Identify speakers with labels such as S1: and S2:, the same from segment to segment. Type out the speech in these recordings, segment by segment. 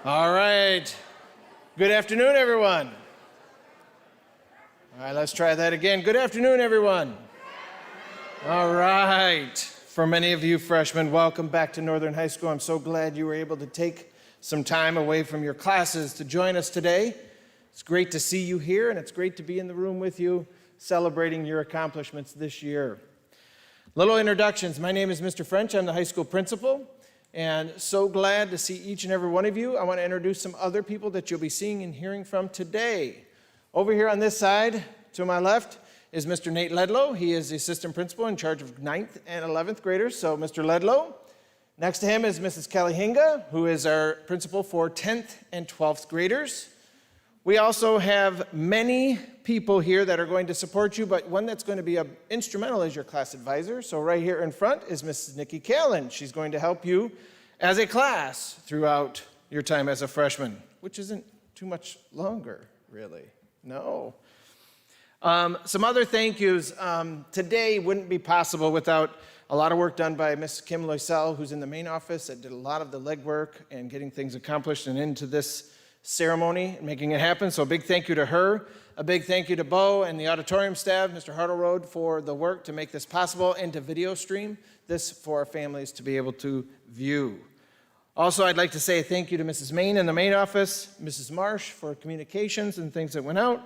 S1: All right. Good afternoon, everyone. All right, let's try that again. Good afternoon, everyone. All right. For many of you freshmen, welcome back to Northern High School. I'm so glad you were able to take some time away from your classes to join us today. It's great to see you here, and it's great to be in the room with you celebrating your accomplishments this year. Little introductions. My name is Mr. French. I'm the high school principal. And so glad to see each and every one of you. I want to introduce some other people that you'll be seeing and hearing from today. Over here on this side, to my left, is Mr. Nate Ledlow. He is the assistant principal in charge of 9th and 11th graders, so Mr. Ledlow. Next to him is Mrs. Kelly Hinga, who is our principal for 10th and 12th graders. We also have many people here that are going to support you, but one that's going to be instrumental is your class advisor. So right here in front is Mrs. Nikki Callan. She's going to help you as a class throughout your time as a freshman, which isn't too much longer, really. No. Some other thank yous. Today wouldn't be possible without a lot of work done by Miss Kim Loisel, who's in the main office, that did a lot of the legwork and getting things accomplished and into this ceremony and making it happen. So a big thank you to her. A big thank you to Bo and the auditorium staff, Mr. Hartleroad, for the work to make this possible and to video stream this for our families to be able to view. Also, I'd like to say a thank you to Mrs. Main in the main office, Mrs. Marsh for communications and things that went out,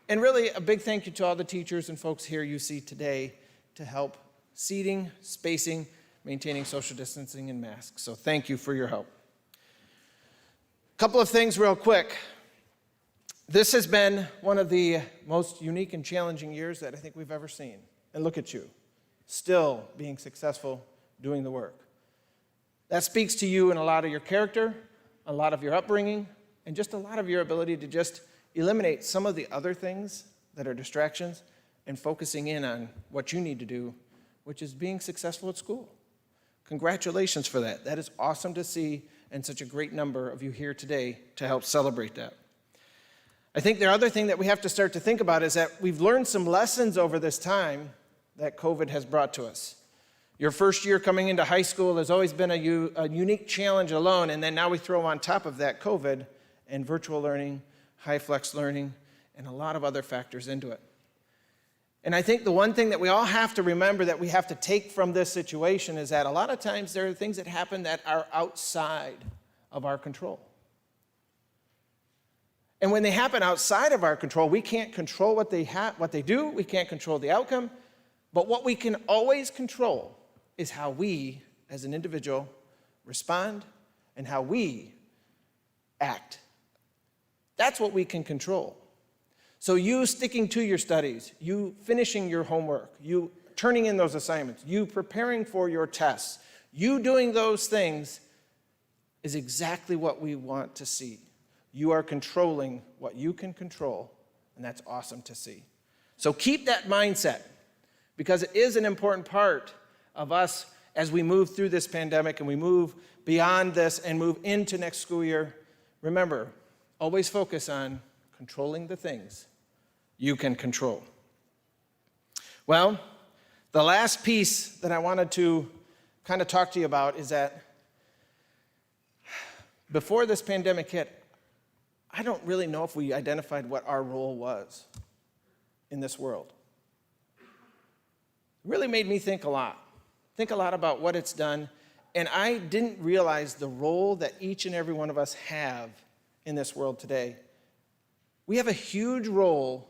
S1: and really a big thank you to all the teachers and folks here you see today to help seating, spacing, maintaining social distancing and masks. So thank you for your help. Couple of things real quick. This has been one of the most unique and challenging years that I think we've ever seen. And look at you, still being successful doing the work. That speaks to you in a lot of your character, a lot of your upbringing, and just a lot of your ability to just eliminate some of the other things that are distractions and focusing in on what you need to do, which is being successful at school. Congratulations for that. That is awesome to see, and such a great number of you here today to help celebrate that. I think the other thing that we have to start to think about is that we've learned some lessons over this time that COVID has brought to us. Your first year coming into high school has always been a unique challenge alone, and then now we throw on top of that COVID and virtual learning, high flex learning, and a lot of other factors into it. And I think the one thing that we all have to remember that we have to take from this situation is that a lot of times there are things that happen that are outside of our control. And when they happen outside of our control, we can't control what they do, we can't control the outcome, but what we can always control is how we, as an individual, respond and how we act. That's what we can control. So you sticking to your studies, you finishing your homework, you turning in those assignments, you preparing for your tests, you doing those things is exactly what we want to see. You are controlling what you can control, and that's awesome to see. So keep that mindset, because it is an important part of us as we move through this pandemic and we move beyond this and move into next school year. Remember, always focus on controlling the things you can control. Well, the last piece that I wanted to kind of talk to you about is that before this pandemic hit, I don't really know if we identified what our role was in this world. It really made me think a lot about what it's done, and I didn't realize the role that each and every one of us have in this world today. We have a huge role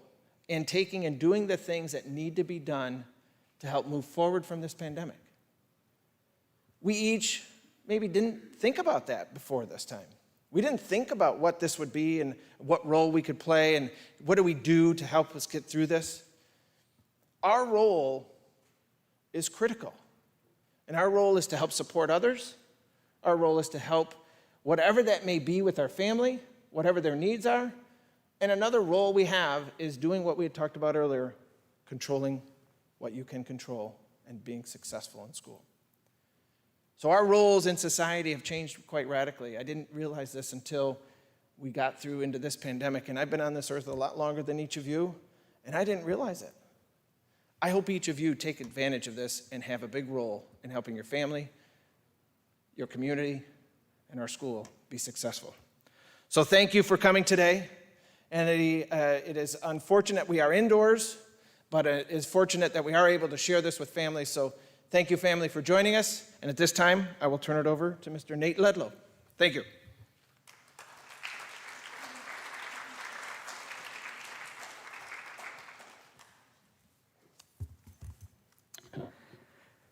S1: in taking and doing the things that need to be done to help move forward from this pandemic. We each maybe didn't think about that before this time. We didn't think about what this would be and what role we could play and what do we do to help us get through this. Our role is critical, and our role is to help support others. Our role is to help whatever that may be with our family, whatever their needs are. And another role we have is doing what we had talked about earlier, controlling what you can control and being successful in school. So our roles in society have changed quite radically. I didn't realize this until we got through into this pandemic, and I've been on this earth a lot longer than each of you, and I didn't realize it. I hope each of you take advantage of this and have a big role in helping your family, your community, and our school be successful. So thank you for coming today. And it is unfortunate we are indoors, but it is fortunate that we are able to share this with families. So thank you, family, for joining us. And at this time, I will turn it over to Mr. Nate Ledlow. Thank you.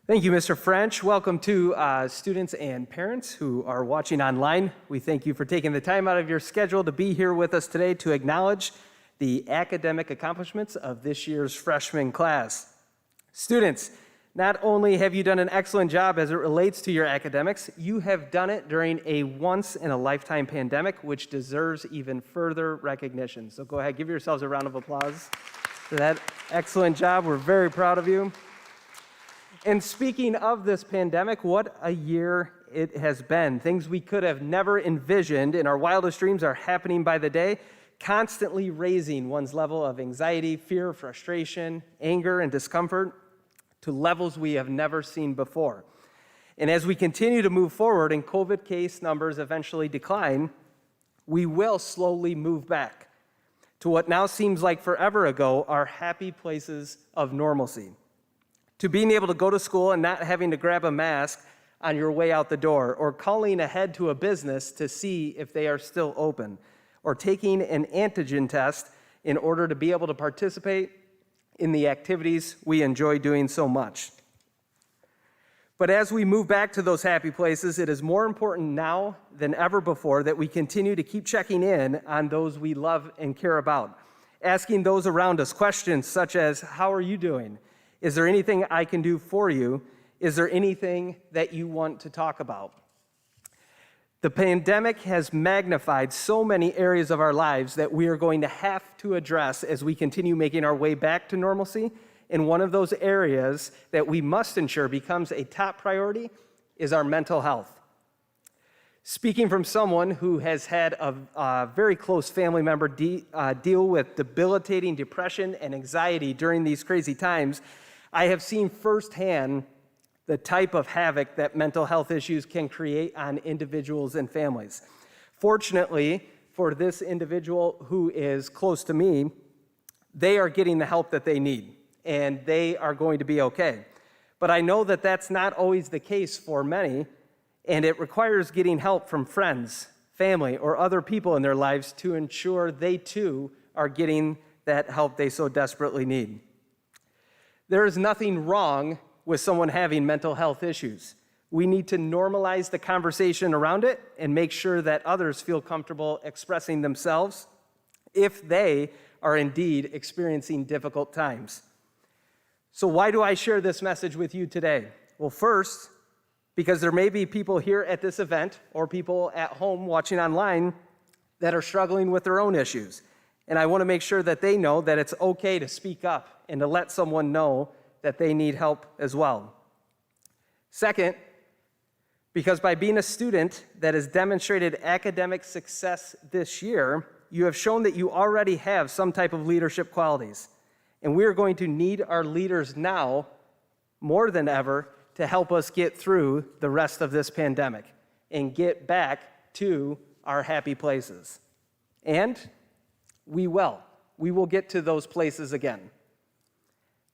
S2: Thank you, Mr. French. Welcome to students and parents who are watching online. We thank you for taking the time out of your schedule to be here with us today to acknowledge the academic accomplishments of this year's freshman class. Students, not only have you done an excellent job as it relates to your academics, you have done it during a once-in-a-lifetime pandemic, which deserves even further recognition. So go ahead, give yourselves a round of applause for that excellent job. We're very proud of you. And speaking of this pandemic, what a year it has been. Things we could have never envisioned in our wildest dreams are happening by the day, constantly raising one's level of anxiety, fear, frustration, anger, and discomfort to levels we have never seen before. And as we continue to move forward and COVID case numbers eventually decline, we will slowly move back to what now seems like forever ago, our happy places of normalcy. To being able to go to school and not having to grab a mask on your way out the door, or calling ahead to a business to see if they are still open, or taking an antigen test in order to be able to participate in the activities we enjoy doing so much. But as we move back to those happy places, it is more important now than ever before that we continue to keep checking in on those we love and care about, asking those around us questions such as, how are you doing? Is there anything I can do for you? Is there anything that you want to talk about? The pandemic has magnified so many areas of our lives that we are going to have to address as we continue making our way back to normalcy. And one of those areas that we must ensure becomes a top priority is our mental health. Speaking from someone who has had a very close family member deal with debilitating depression and anxiety during these crazy times, I have seen firsthand the type of havoc that mental health issues can create on individuals and families. Fortunately, for this individual who is close to me, they are getting the help that they need, and they are going to be okay. But I know that that's not always the case for many, and it requires getting help from friends, family, or other people in their lives to ensure they too are getting that help they so desperately need. There is nothing wrong with someone having mental health issues. We need to normalize the conversation around it and make sure that others feel comfortable expressing themselves if they are indeed experiencing difficult times. So why do I share this message with you today? Well, first, because there may be people here at this event or people at home watching online that are struggling with their own issues. And I want to make sure that they know that it's okay to speak up and to let someone know that they need help as well. Second, because by being a student that has demonstrated academic success this year, you have shown that you already have some type of leadership qualities. And we are going to need our leaders now more than ever to help us get through the rest of this pandemic and get back to our happy places. And we will get to those places again.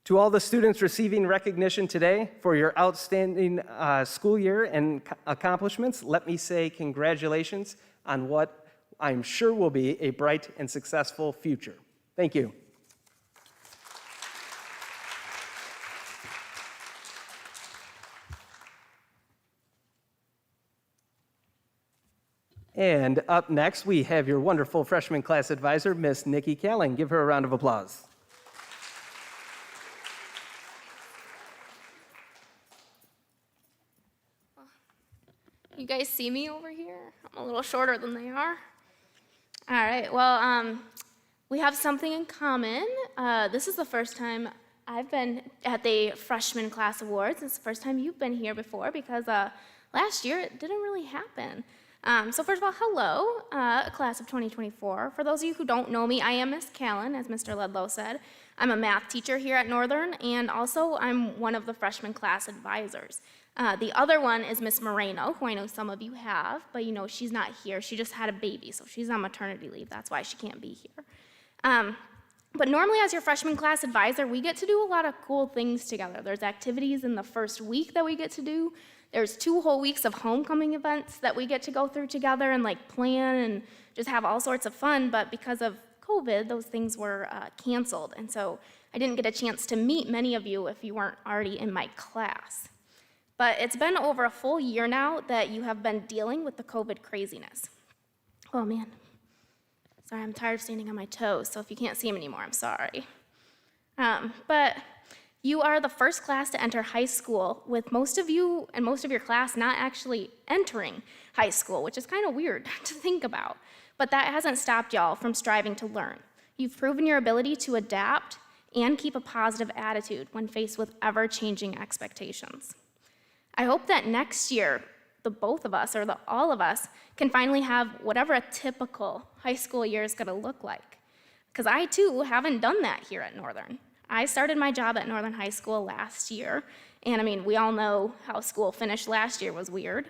S2: To all the students receiving recognition today for your outstanding school year and accomplishments, let me say congratulations on what I'm sure will be a bright and successful future. Thank you. And up next, we have your wonderful freshman class advisor, Miss Nikki Calling. Give her a round of applause.
S3: You guys see me over here? I'm a little shorter than they are. All right, well, we have something in common. This is the first time I've been at the Freshman Class Awards. It's the first time you've been here before because last year it didn't really happen. So first of all, hello, class of 2024. For those of you who don't know me, I am Miss Callan, as Mr. Ledlow said. I'm a math teacher here at Northern, and also I'm one of the freshman class advisors. The other one is Miss Moreno, who I know some of you have, but she's not here. She just had a baby, so she's on maternity leave. That's why she can't be here. But normally as your freshman class advisor, we get to do a lot of cool things together. There's activities in the first week that we get to do. There's 2 whole weeks of homecoming events that we get to go through together and plan and just have all sorts of fun. But because of COVID, those things were canceled. And so I didn't get a chance to meet many of you if you weren't already in my class. But it's been over a full year now that you have been dealing with the COVID craziness. Oh man. Sorry, I'm tired of standing on my toes, so if you can't see them anymore, I'm sorry. But you are the first class to enter high school, with most of you and most of your class not actually entering high school, which is kind of weird to think about. But that hasn't stopped y'all from striving to learn. You've proven your ability to adapt and keep a positive attitude when faced with ever-changing expectations. I hope that next year, the both of us, or all of us, can finally have whatever a typical high school year is gonna look like. Because I too haven't done that here at Northern. I started my job at Northern High School last year, and we all know how school finished last year was weird.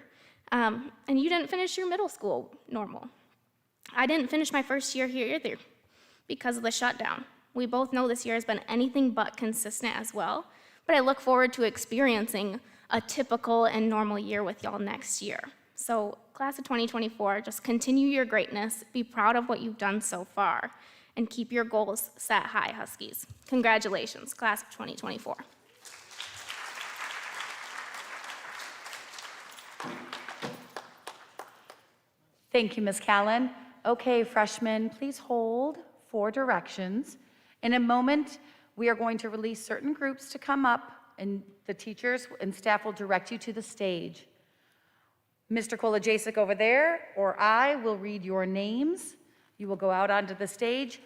S3: And you didn't finish your middle school normal. I didn't finish my first year here either because of the shutdown. We both know this year has been anything but consistent as well, but I look forward to experiencing a typical and normal year with y'all next year. So class of 2024, just continue your greatness, be proud of what you've done so far, and keep your goals set high, Huskies. Congratulations, class of 2024.
S4: Thank you, Ms. Callan. Okay, freshmen, please hold for directions. In a moment, we are going to release certain groups to come up, and the teachers and staff will direct you to the stage. Mr. Kolajasic over there, or I will read your names. You will go out onto the stage,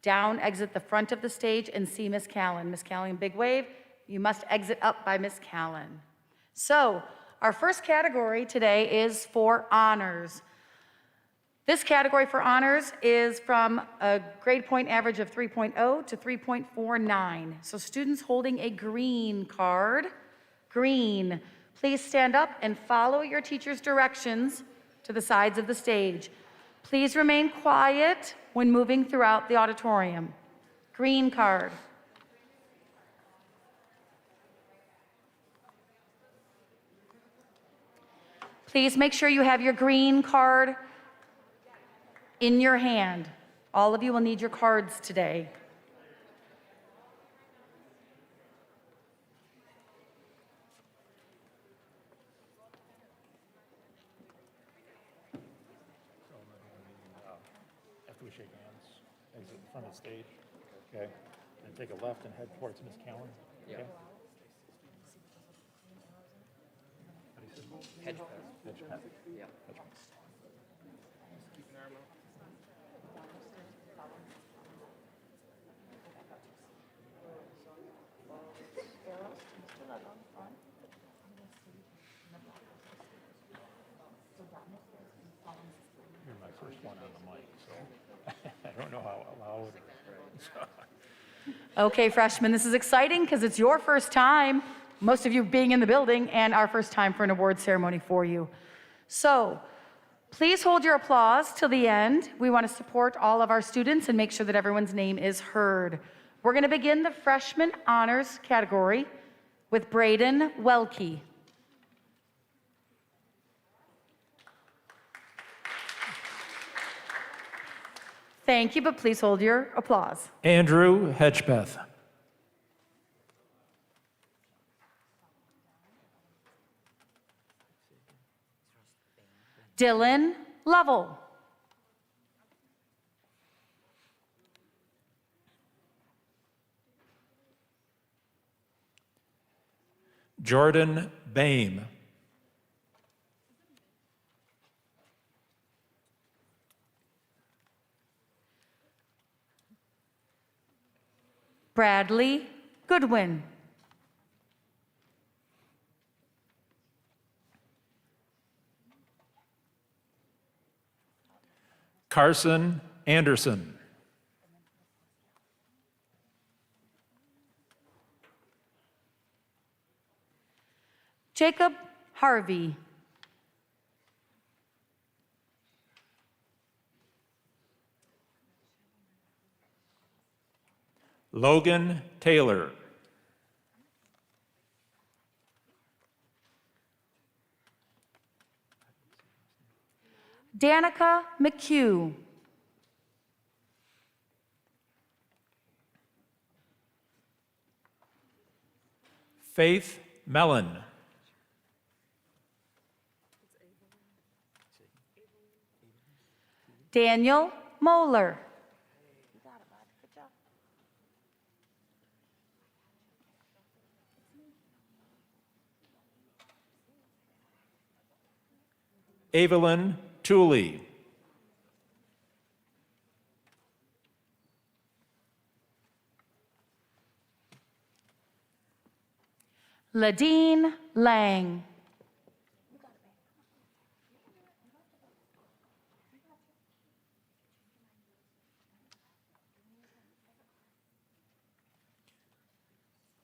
S4: down, exit the front of the stage, and see Ms. Callan. Ms. Callan, big wave. You must exit up by Ms. Callan. So, our first category today is for honors. This category for honors is from a grade point average of 3.0 to 3.49. So students holding a green card, green, please stand up and follow your teacher's directions to the sides of the stage. Please remain quiet when moving throughout the auditorium. Green card. Please make sure you have your green card in your hand. All of you will need your cards today.
S5: After we shake hands, exit in front of the stage, okay? And take a left and head towards Miss Callan, okay? How do you say? Hedge path. Hedge path. Yeah. Hedge path. You're my first one on the mic, so I don't know how loud.
S4: Okay, freshmen, this is exciting because it's your first time, most of you being in the building, and our first time for an award ceremony for you. So, please hold your applause till the end. We want to support all of our students and make sure that everyone's name is heard. We're going to begin the freshman honors category with Braden Welke. Thank you, but please hold your applause.
S5: Andrew Hedgepeth.
S4: Dylan Lovell.
S5: Jordan Bame.
S4: Bradley Goodwin.
S5: Carson Anderson.
S4: Jacob Harvey.
S5: Logan Taylor.
S4: Danica McHugh.
S5: Faith Mellon.
S4: Daniel Moeller.
S5: Evelyn Tooley.
S4: Ladine Lang.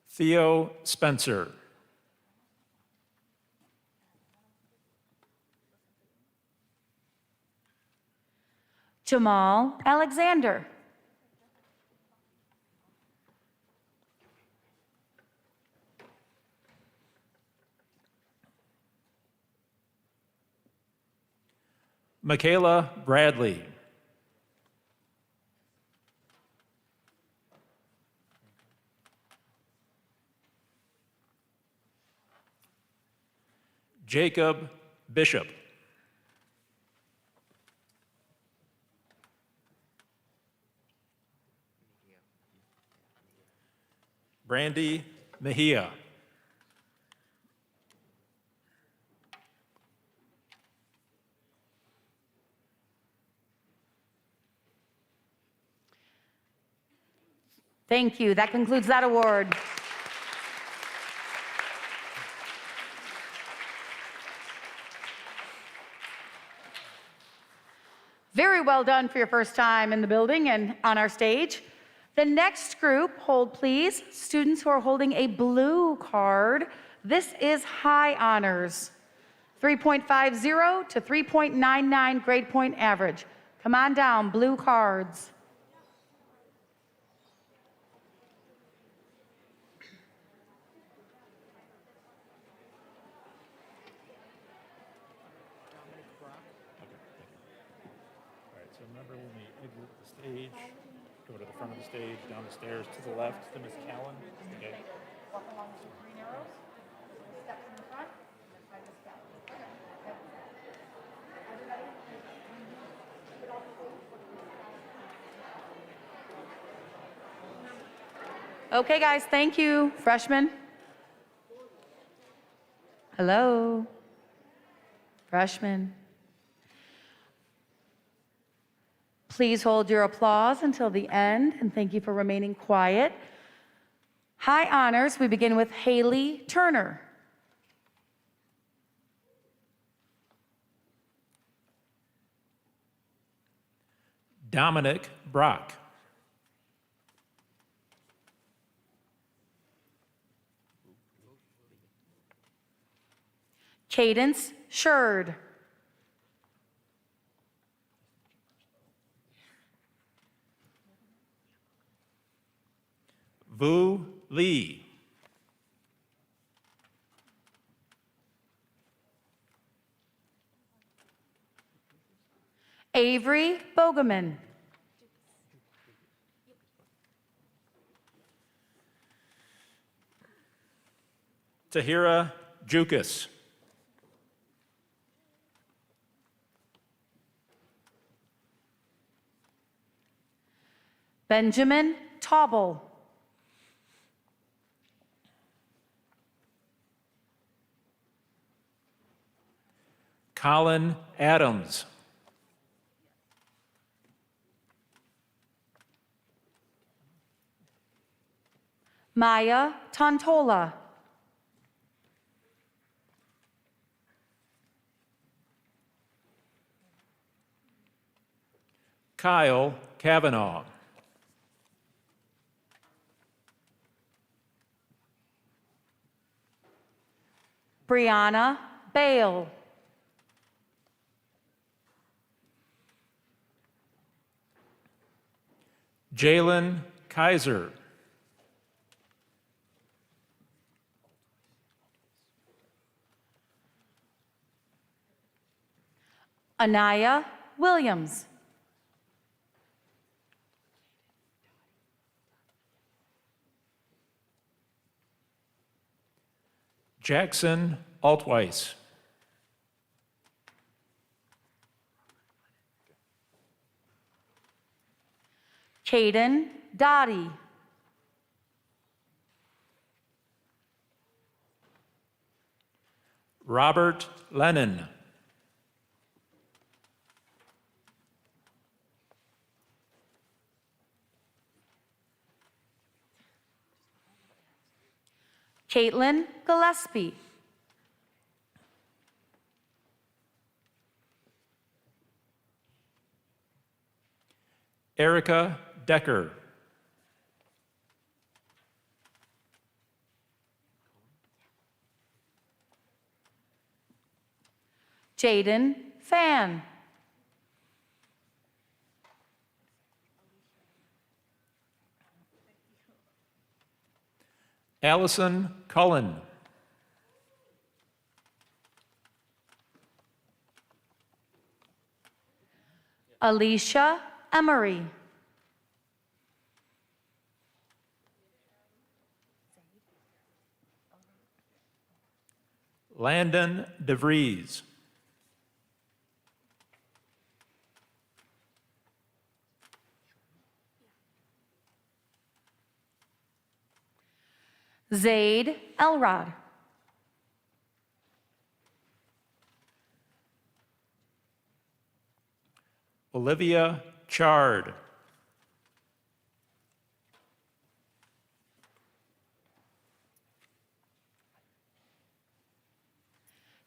S5: Theo Spencer.
S4: Jamal Alexander.
S5: Michaela Bradley. Jacob Bishop. Brandy Mejia.
S4: Thank you. That concludes that award. Very well done for your first time in the building and on our stage. The next group, hold please, students who are holding a blue card. This is high honors, 3.50 to 3.99 grade point average. Come on down, blue cards.
S5: All right, so remember when we exit the stage, go to the front of the stage, down the stairs to the left to Miss Callan. Okay.
S4: Walk along the green arrows, step in the front, and find Miss Callan. Okay, guys, thank you. Freshmen. Hello. Freshmen. Please hold your applause until the end, and thank you for remaining quiet. High honors, we begin with Haley Turner.
S5: Dominic Brock.
S4: Cadence Sherd.
S5: Vu Lee.
S4: Avery Bogeman.
S5: Tahira Jukas.
S4: Benjamin Tauble.
S5: Colin Adams.
S4: Maya Tontola.
S5: Kyle Kavanaugh.
S4: Brianna Bale.
S5: Jalen Kaiser.
S4: Anaya Williams.
S5: Jackson Altweiss.
S4: Caden Dottie.
S5: Robert Lennon.
S4: Caitlin Gillespie.
S5: Erica Decker.
S4: Jaden Fan.
S5: Allison Cullen.
S4: Alicia Emery.
S5: Landon DeVries.
S4: Zaid Elrod.
S5: Olivia Chard.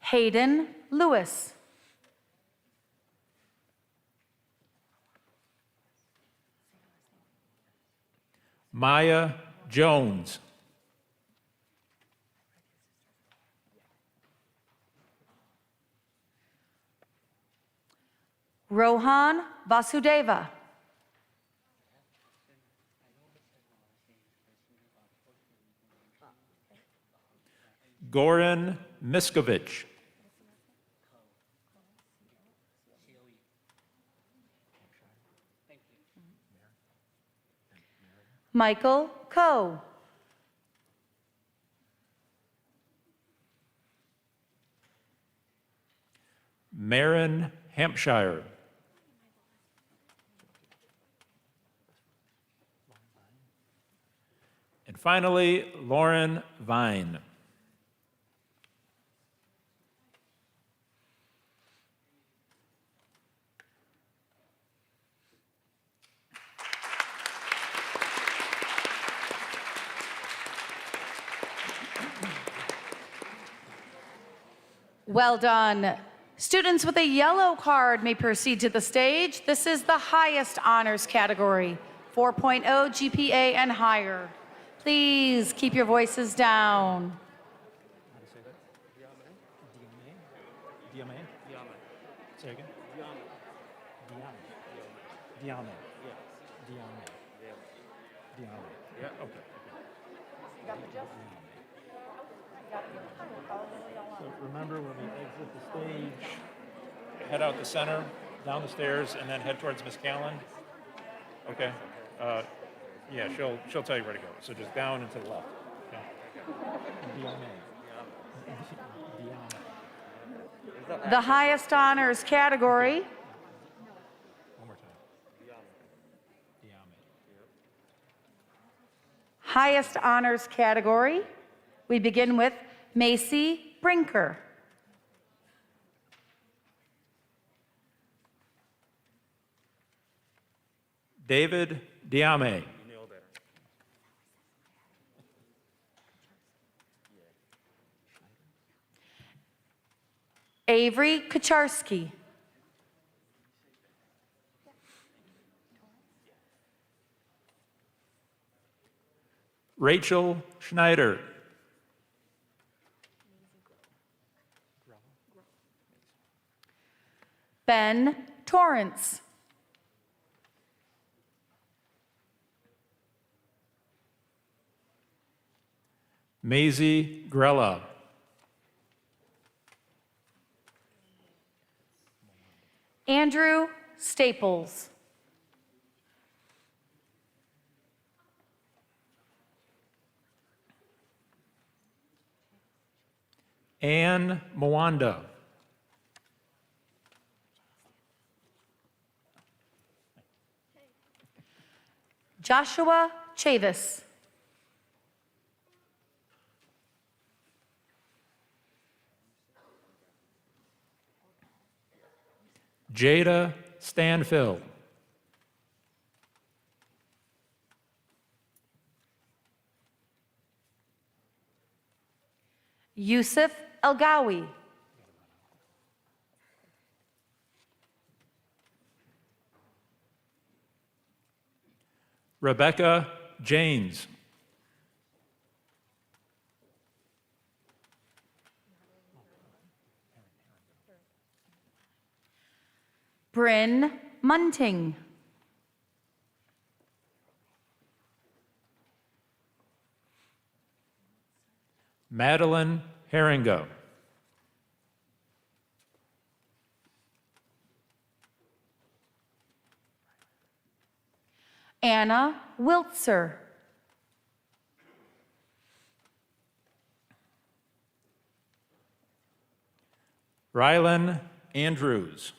S4: Hayden Lewis.
S5: Maya Jones.
S4: Rohan Vasudeva.
S5: Goran Miskovich.
S4: Michael Coe.
S5: Marin Hampshire. And finally, Lauren Vine.
S4: Well done. Students with a yellow card may proceed to the stage. This is the highest honors category, 4.0 GPA and higher. Please keep your voices down.
S5: How to say that? Diame? Diame? Say again? Diame. Diame. Diame. Diame. Yeah, okay. So remember when we exit the stage, head out the center, down the stairs, and then head towards Miss Callan. Okay? Yeah, she'll tell you where to go. So just down and to the left. Okay?
S4: The highest honors category,
S5: One more time.
S4: highest honors category, we begin with Macy Brinker.
S5: David Diame.
S4: Avery Kacharski.
S5: Rachel Schneider.
S4: Ben Torrance.
S5: Maisie Grella.
S4: Andrew Staples.
S5: Anne Mwanda.
S4: Joshua Chavis.
S5: Jada Stanfield.
S4: Yusuf Elgawi.
S5: Rebecca Janes.
S4: Bryn Munting.
S5: Madeline Herringa.
S4: Anna Wiltzer.
S5: Rylan Andrews.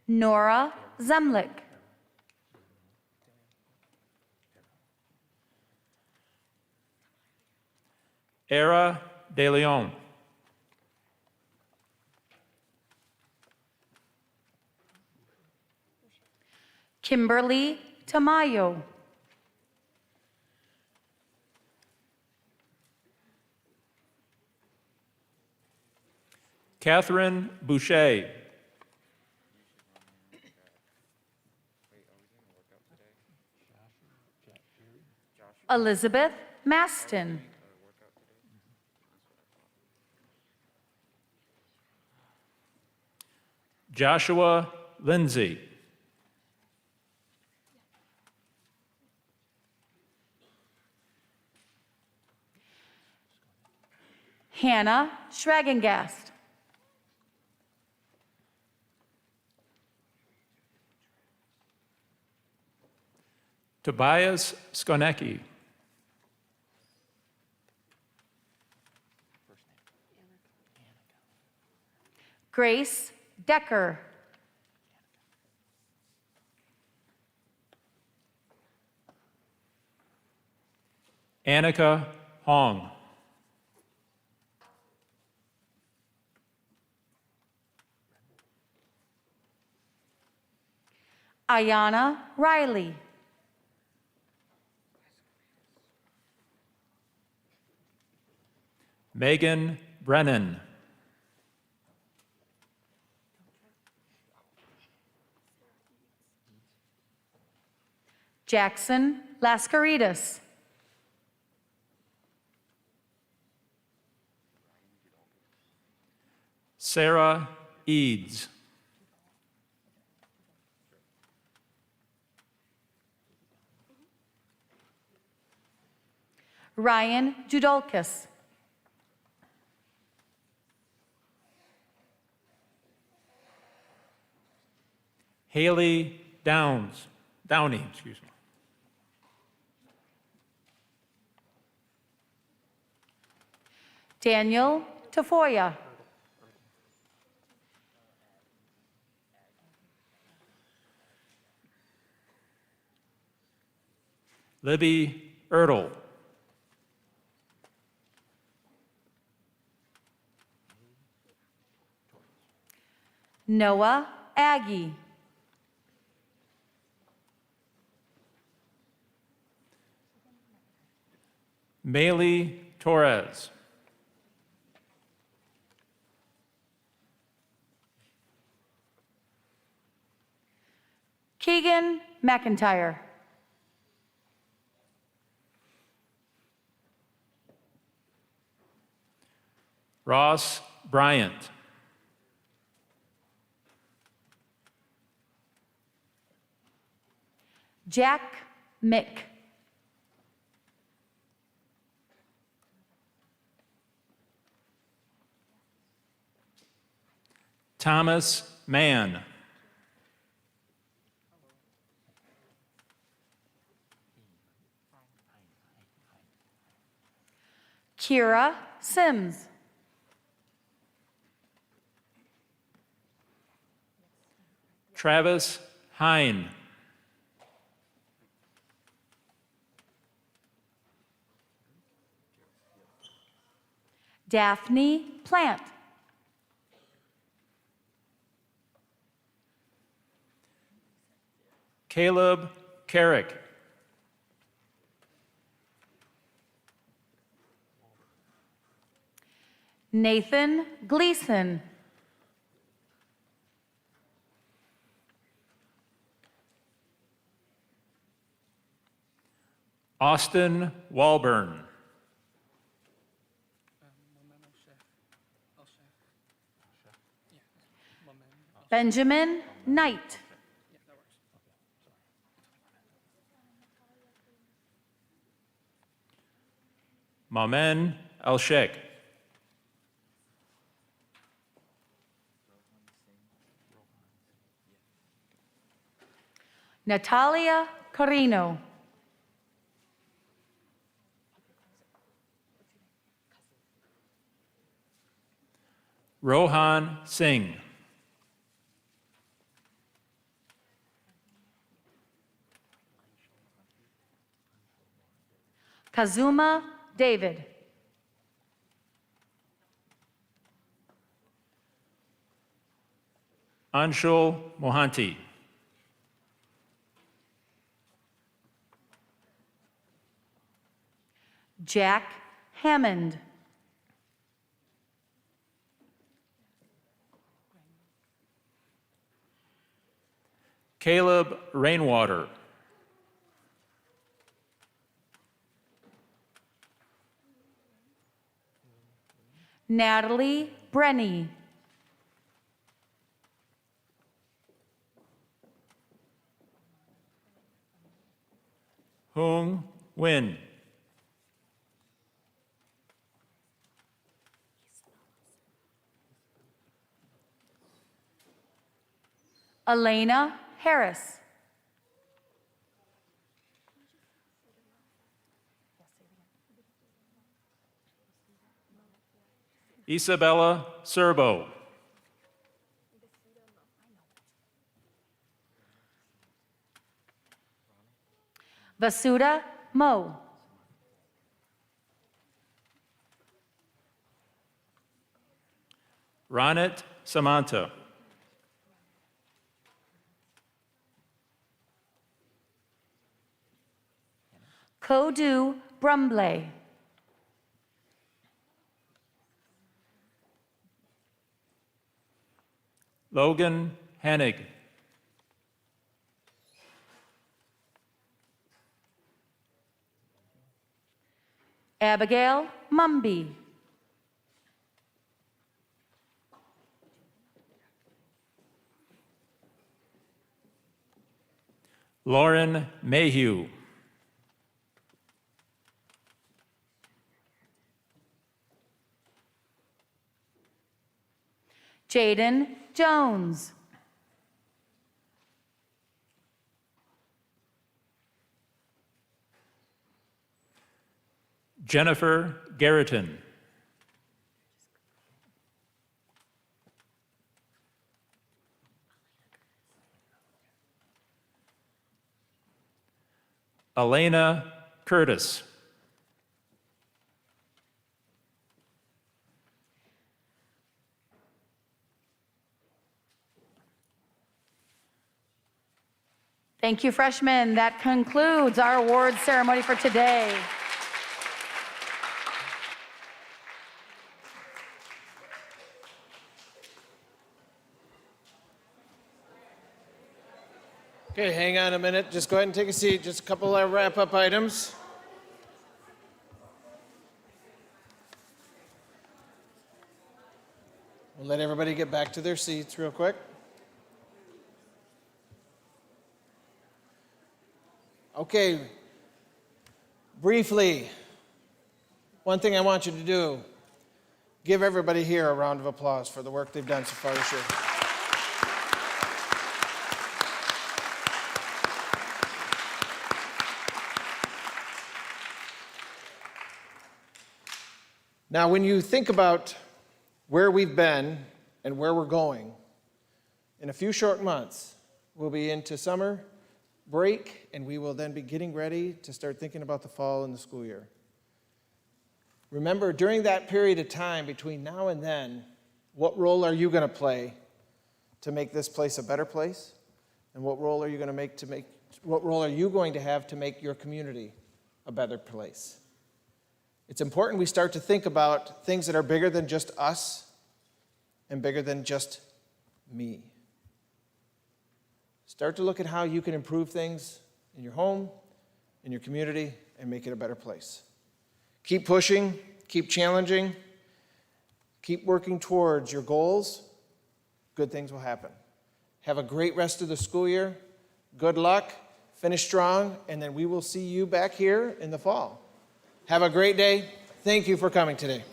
S4: Nora Zemlik.
S5: Era De Leon.
S4: Kimberly Tamayo.
S5: Catherine Boucher.
S4: Elizabeth Maston.
S5: Joshua Lindsay.
S4: Hannah Schragengast.
S5: Tobias Skonecki.
S4: Grace Decker.
S5: Annika Hong.
S4: Ayana Riley.
S5: Megan Brennan.
S4: Jackson Lascaritas.
S5: Sarah Eads.
S4: Ryan Judolkas.
S5: Haley Downey, excuse me.
S4: Daniel Tafoya.
S5: Libby Ertl.
S4: Noah Aggie.
S5: Maylee Torres.
S4: Keegan McIntyre.
S5: Ross Bryant.
S4: Jack Mick.
S5: Thomas Mann.
S4: Kira Sims.
S5: Travis Hine.
S4: Daphne Plant.
S5: Caleb Carrick.
S4: Nathan Gleason.
S5: Austin Walburn.
S4: Benjamin Knight.
S5: Mamen El-Sheikh.
S4: Natalia Carino.
S5: Rohan Singh.
S4: Kazuma David.
S5: Anshul Mohanty.
S4: Jack Hammond.
S5: Caleb Rainwater.
S4: Natalie Brenny.
S5: Hung Win.
S4: Elena Harris.
S5: Isabella Serbo.
S4: Vasuda Mo.
S5: Ronit Samanta.
S4: Kodu Brumbley.
S5: Logan Hennig.
S4: Abigail Mumby.
S5: Lauren Mayhew.
S4: Jaden Jones.
S5: Jennifer Garreton. Elena Curtis.
S4: Thank you, freshmen. That concludes our awards ceremony for today.
S1: Okay, hang on a minute. Just go ahead and take a seat. Just a couple of wrap-up items. We'll let everybody get back to their seats real quick. Okay, briefly, one thing I want you to do, give everybody here a round of applause for the work they've done so far this year. Now, when you think about where we've been and where we're going, in a few short months, we'll be into summer break, and we will then be getting ready to start thinking about the fall and the school year. Remember, during that period of time between now and then, what role are you going to play to make this place a better place? And what role are you going to have to make your community a better place? It's important we start to think about things that are bigger than just us and bigger than just me. Start to look at how you can improve things in your home, in your community, and make it a better place. Keep pushing, keep challenging, keep working towards your goals. Good things will happen. Have a great rest of the school year. Good luck, finish strong, and then we will see you back here in the fall. Have a great day. Thank you for coming today.